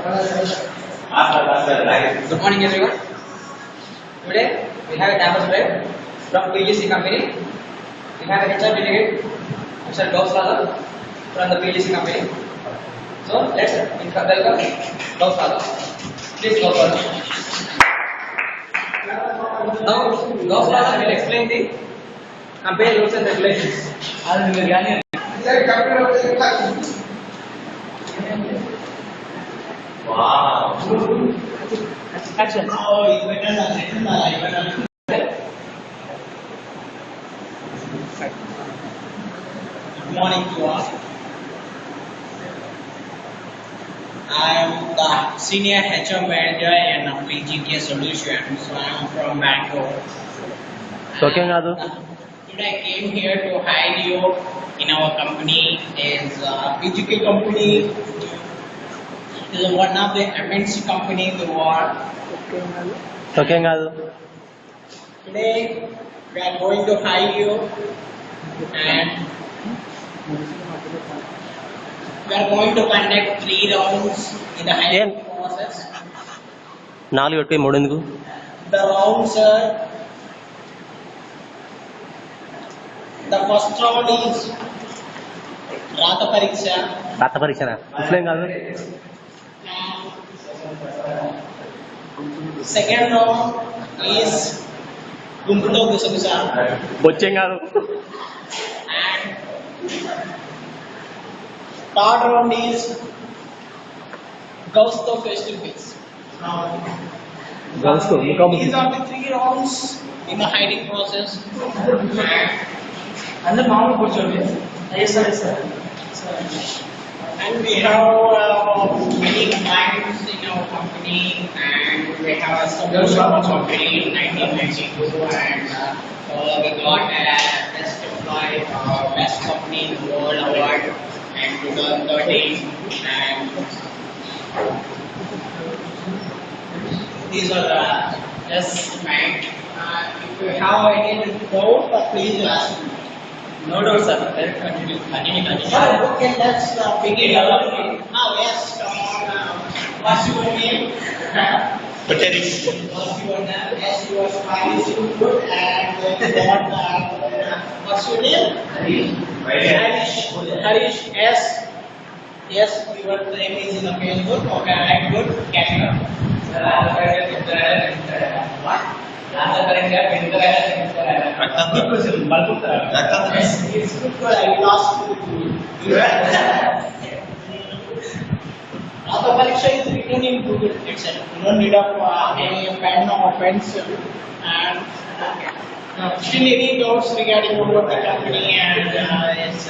Good morning, everyone. Today we have a campus drive from PGC company. We have a HR delegate, Mr. Gausalal from the PGC company. So let's welcome Gausalal. Please Gausalal. Now Gausalal will explain the company rules and regulations. Wow. Action. Good morning to all. I am the senior HR manager in PGK Solutions. So I am from Bangalore. Okay, Nadu. Today I came here to hire you in our company. Is PGK company is one of the MNC company in the world. Okay, Nadu. Today we are going to hire you and we are going to conduct 3 rounds in the hiring process. 4 పెట్టి 3 ఎందుకు? The rounds are the first round is Rata Pariksha. రాత పరీక్షనా? ఇట్లేం కాదు. Second round is Gumputo Gusagusa. బొచ్చేం కాదు. And third round is Gausto face to face. గౌస్తో ముఖాముఖి. These are the 3 rounds in the hiring process. అందరూ మామూలు కూర్చోండి. And we have many clients in our company, and we have a solution company in 1992, and we got a best employee, best company in the world award in 2013, and these are the yes, right. If you have any doubt, please ask me. No doubt, sir. Continue. Okay, let's begin. Yes, come on. What's your name? What's your name? Yes, you are smiling so good. And what's your name? Harish. Yes. Yes, your name is in the Facebook. Okay, right, good. Camera. What? It's good, I will ask you. The Pariksha is written in Google itself. You don't need a pen or pencil. And still any doubts regarding about the company and its